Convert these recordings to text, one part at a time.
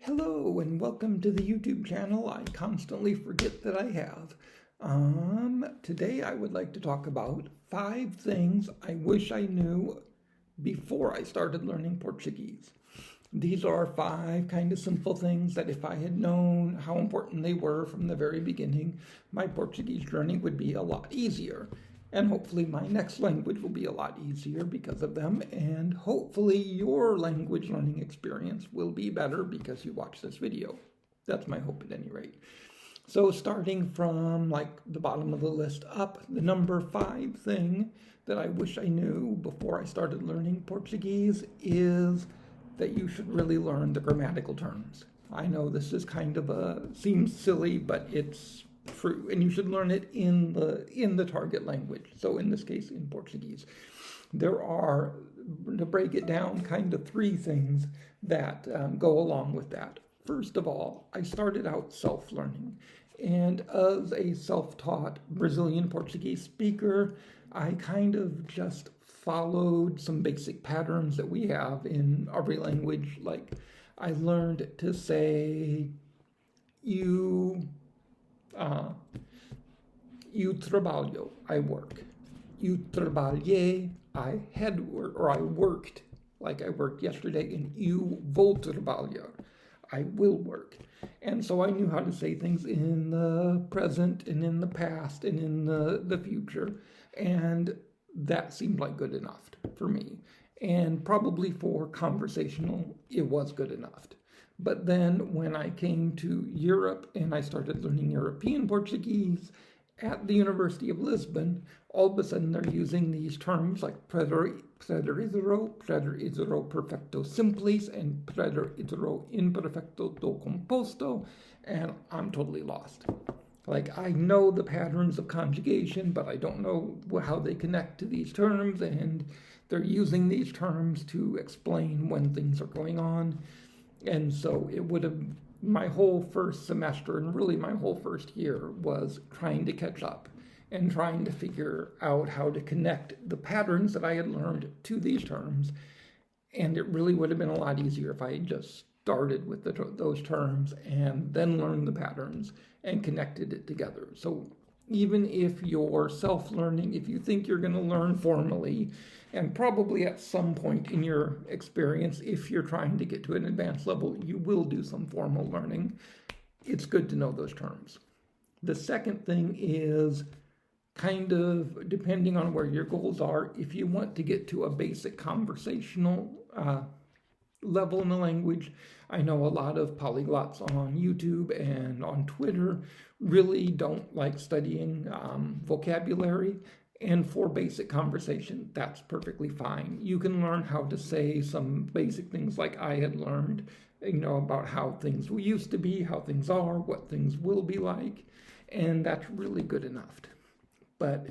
Hello and welcome to the YouTube channel I constantly forget that I have. Today I would like to talk about 5 things I wish I knew before I started learning Portuguese. These are 5 kind of simple things that if I had known how important they were from the very beginning, my Portuguese journey would be a lot easier. And hopefully my next language will be a lot easier because of them. And hopefully your language learning experience will be better because you watch this video. That's my hope at any rate. So starting from like the bottom of the list up, the number 5 thing that I wish I knew before I started learning Portuguese is that you should really learn the grammatical terms. I know this is kind of seems silly, but it's true, and you should learn it in the target language. So in this case, in Portuguese, there are, to break it down, kind of 3 things that go along with that. First of all, I started out self-learning, and as a self-taught Brazilian Portuguese speaker, I kind of just followed some basic patterns that we have in every language. Like I learned to say you trabalho, I work. Eu trabalhei, I had work, or I worked, like I worked yesterday, and eu vou trabalhar, I will work. And so I knew how to say things in the present and in the past and in the future, and that seemed like good enough for me. And probably for conversational, it was good enough. But then when I came to Europe and I started learning European Portuguese at the University of Lisbon, all of a sudden they're using these terms like preterizero perfecto simples, and preterizero imperfecto do composto, and I'm totally lost. Like, I know the patterns of conjugation, but I don't know how they connect to these terms, and they're using these terms to explain when things are going on. And so it would have, my whole first semester and really my whole first year was trying to catch up and trying to figure out how to connect the patterns that I had learned to these terms. And it really would have been a lot easier if I had just started with those terms and then learned the patterns and connected it together. So even if you're self-learning, if you think you're going to learn formally, and probably at some point in your experience, if you're trying to get to an advanced level, you will do some formal learning, it's good to know those terms. The second thing is kind of depending on where your goals are. If you want to get to a basic conversational level in the language, I know a lot of polyglots on YouTube and on Twitter really don't like studying vocabulary. And for basic conversation, that's perfectly fine. You can learn how to say some basic things like I had learned, about how things used to be, how things are, what things will be like, and that's really good enough. But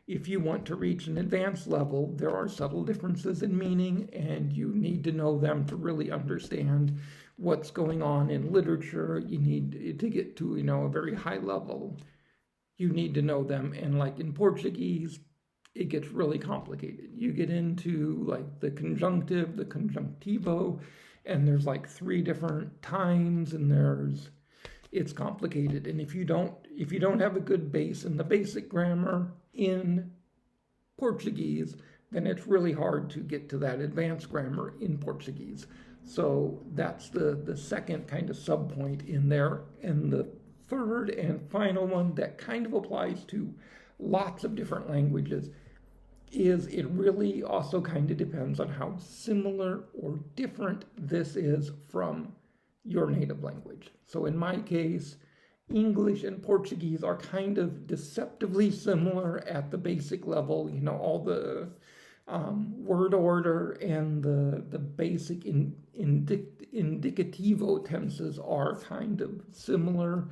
if you want to reach an advanced level, there are subtle differences in meaning, and you need to know them to really understand what's going on in literature. You need to get to, a very high level. You need to know them, and like in Portuguese, it gets really complicated. You get into like the conjunctive, the conjunctivo, and there's like 3 different times, and it's complicated. And if you don't have a good base in the basic grammar in Portuguese, then it's really hard to get to that advanced grammar in Portuguese. So that's the second kind of subpoint in there. And the third and final one that kind of applies to lots of different languages is it really also kind of depends on how similar or different this is from your native language. So in my case, English and Portuguese are kind of deceptively similar at the basic level. All the word order and the basic indicativo tenses are kind of similar.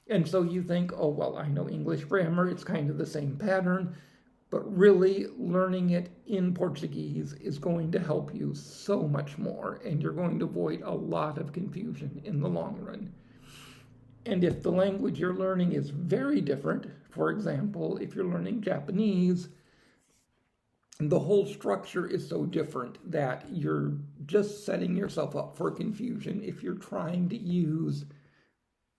And so you think, oh, well, I know English grammar, it's kind of the same pattern. But really, learning it in Portuguese is going to help you so much more, and you're going to avoid a lot of confusion in the long run. And if the language you're learning is very different, for example, if you're learning Japanese, the whole structure is so different that you're just setting yourself up for confusion if you're trying to use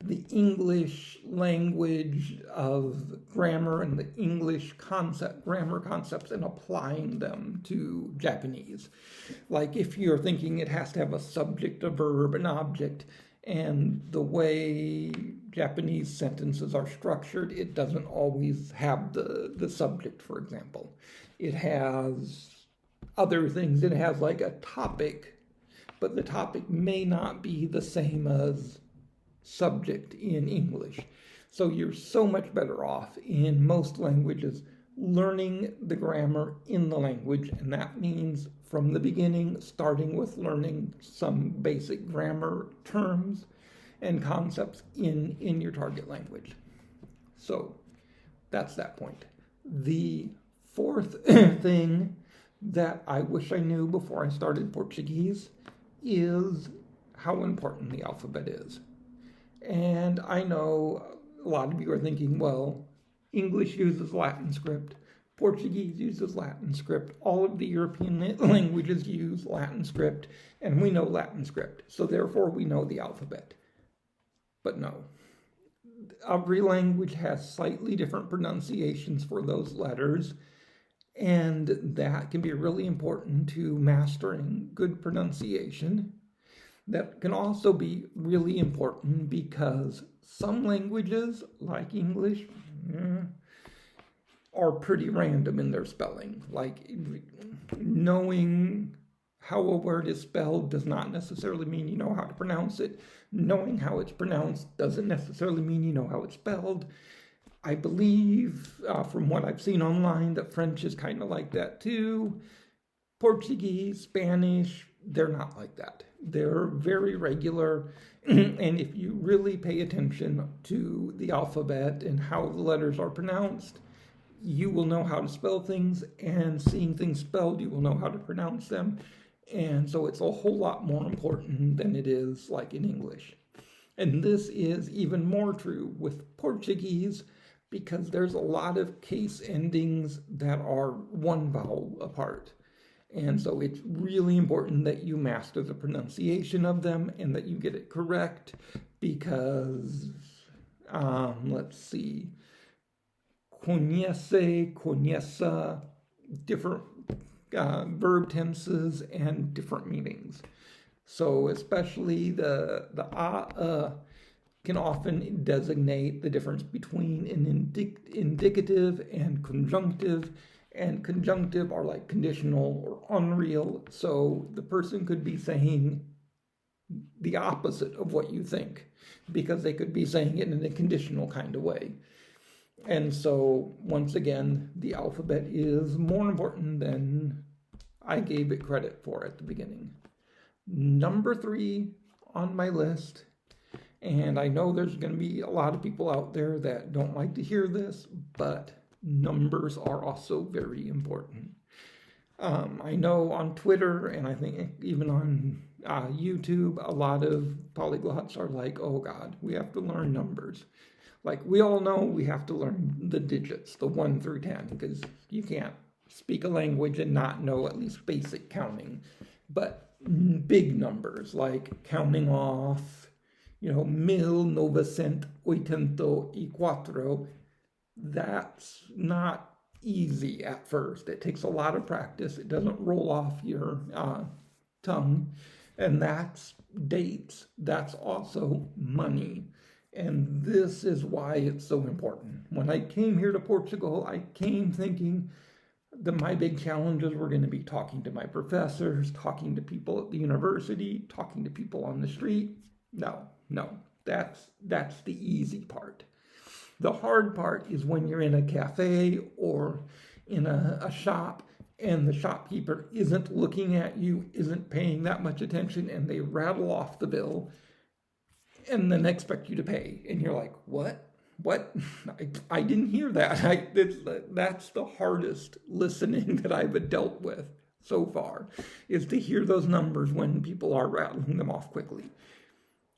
the English language of grammar and the English grammar concepts and applying them to Japanese. Like if you're thinking it has to have a subject, a verb, an object, and the way Japanese sentences are structured, it doesn't always have the subject, for example. It has other things. It has like a topic, but the topic may not be the same as subject in English. So you're so much better off in most languages learning the grammar in the language, and that means from the beginning starting with learning some basic grammar terms and concepts in your target language. So that's that point. The fourth thing that I wish I knew before I started Portuguese is how important the alphabet is. And I know a lot of you are thinking, well, English uses Latin script, Portuguese uses Latin script, all of the European languages use Latin script, and we know Latin script, so therefore we know the alphabet. But no. Every language has slightly different pronunciations for those letters, and that can be really important to mastering good pronunciation. That can also be really important because some languages, like English, are pretty random in their spelling. Like knowing how a word is spelled does not necessarily mean you know how to pronounce it. Knowing how it's pronounced doesn't necessarily mean you know how it's spelled. I believe, from what I've seen online, that French is kind of like that too. Portuguese, Spanish, they're not like that. They're very regular, and if you really pay attention to the alphabet and how the letters are pronounced, you will know how to spell things, and seeing things spelled, you will know how to pronounce them. And so it's a whole lot more important than it is like in English. And this is even more true with Portuguese because there's a lot of case endings that are one vowel apart. And so it's really important that you master the pronunciation of them and that you get it correct because, let's see, conhece, conheça, different verb tenses and different meanings. So especially the can often designate the difference between an indicative and conjunctive are like conditional or unreal. So the person could be saying the opposite of what you think because they could be saying it in a conditional kind of way. And so, once again, the alphabet is more important than I gave it credit for at the beginning. Number 3 on my list, and I know there's going to be a lot of people out there that don't like to hear this, but numbers are also very important. I know on Twitter, and I think even on YouTube, a lot of polyglots are like, oh God, we have to learn numbers. Like, we all know we have to learn the digits, the 1 through 10, because you can't speak a language and not know at least basic counting. But big numbers, like counting off, 1984, that's not easy at first. It takes a lot of practice. It doesn't roll off your tongue. And that's dates. That's also money. And this is why it's so important. When I came here to Portugal, I came thinking that my big challenges were going to be talking to my professors, talking to people at the university, talking to people on the street. No, that's the easy part. The hard part is when you're in a cafe or in a shop and the shopkeeper isn't looking at you, isn't paying that much attention, and they rattle off the bill and then expect you to pay. And you're like, what? I didn't hear that. That's the hardest listening that I've dealt with so far, is to hear those numbers when people are rattling them off quickly.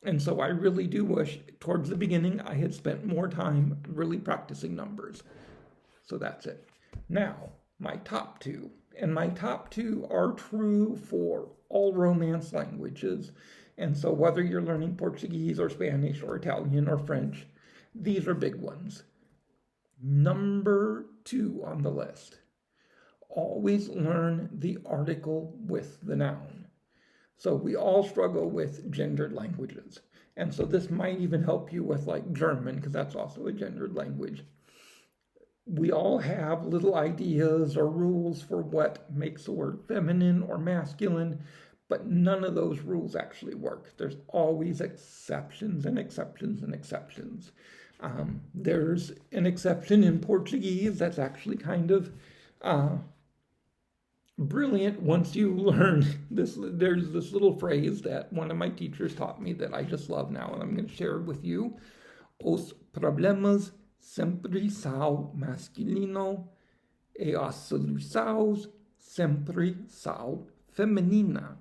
And so I really do wish towards the beginning I had spent more time really practicing numbers. So that's it. Now, my top 2. And my top two are true for all Romance languages. And so whether you're learning Portuguese or Spanish or Italian or French, these are big ones. Number 2 on the list. Always learn the article with the noun. So we all struggle with gendered languages. And so this might even help you with like German, because that's also a gendered language. We all have little ideas or rules for what makes a word feminine or masculine, but none of those rules actually work. There's always exceptions and exceptions and exceptions. There's an exception in Portuguese that's actually kind of brilliant once you learn this. There's this little phrase that one of my teachers taught me that I just love now, and I'm going to share it with you. Os problemas sempre são masculino e as soluções sempre são feminina.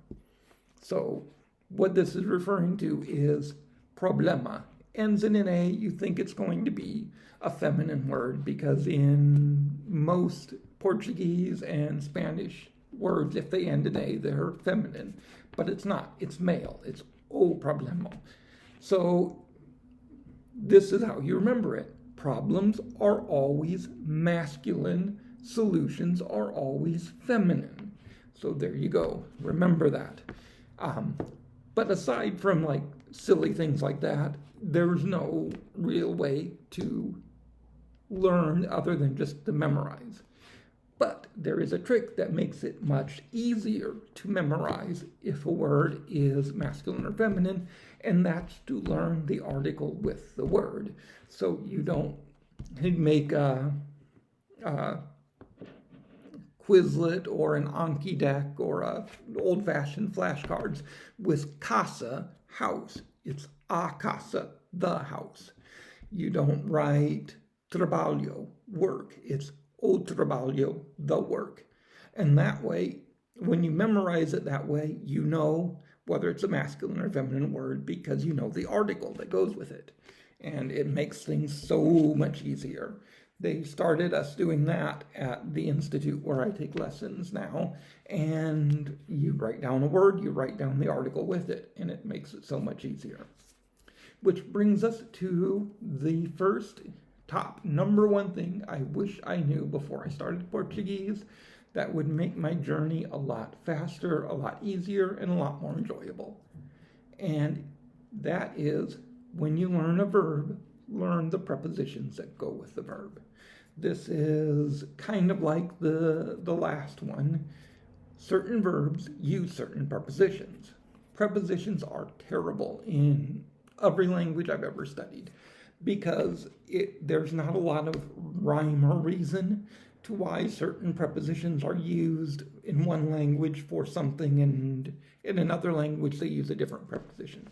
So what this is referring to is problema. Ends in an A, you think it's going to be a feminine word because in most Portuguese and Spanish words, if they end in A, they're feminine. But it's not. It's male. It's o problema. So this is how you remember it. Problems are always masculine. Solutions are always feminine. So there you go. Remember that. But aside from like silly things like that, there's no real way to learn other than just to memorize. But there is a trick that makes it much easier to memorize if a word is masculine or feminine, and that's to learn the article with the word. So you don't make a Quizlet or an Anki deck or a old-fashioned flashcards with casa, house. It's a casa, the house. You don't write trabalho, work. It's o trabalho, the work. And that way, when you memorize it that way, you know whether it's a masculine or feminine word because you know the article that goes with it. And it makes things so much easier. They started us doing that at the institute where I take lessons now. And you write down a word, you write down the article with it, and it makes it so much easier. Which brings us to the first top number one thing I wish I knew before I started Portuguese that would make my journey a lot faster, a lot easier, and a lot more enjoyable. And that is when you learn a verb, learn the prepositions that go with the verb. This is kind of like the last one. Certain verbs use certain prepositions. Prepositions are terrible in every language I've ever studied because there's not a lot of rhyme or reason to why certain prepositions are used in one language for something and in another language they use a different preposition.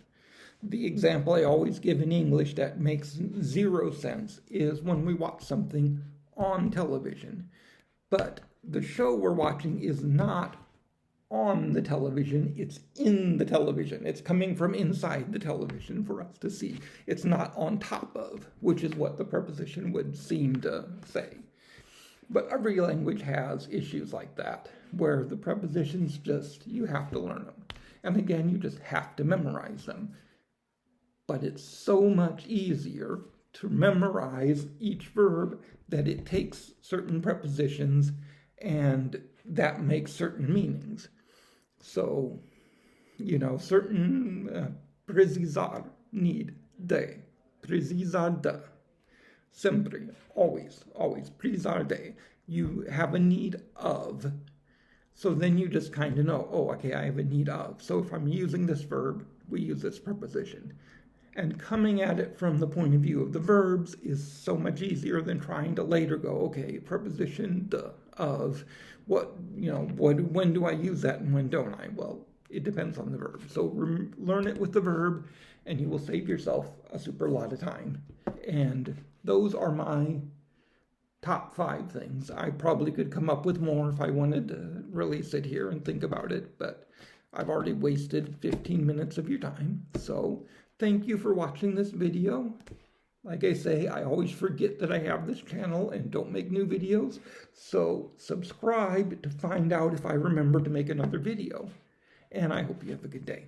The example I always give in English that makes zero sense is when we watch something on television. But the show we're watching is not on the television, it's in the television. It's coming from inside the television for us to see. It's not on top of, which is what the preposition would seem to say. But every language has issues like that, where the prepositions you have to learn them. And again, you just have to memorize them. But it's so much easier to memorize each verb that it takes certain prepositions and that makes certain meanings. So, certain precisar, need, de, precisar de, sempre, always, precisar de. You have a need of. So then you just kind of know, okay, I have a need of. So if I'm using this verb, we use this preposition. And coming at it from the point of view of the verbs is so much easier than trying to later go, okay, preposition de, of, when do I use that and when don't I? Well, it depends on the verb. So learn it with the verb and you will save yourself a super lot of time. And those are my top 5 things. I probably could come up with more if I wanted to really sit here and think about it, but I've already wasted 15 minutes of your time. So thank you for watching this video. Like I say, I always forget that I have this channel and don't make new videos. So subscribe to find out if I remember to make another video. And I hope you have a good day.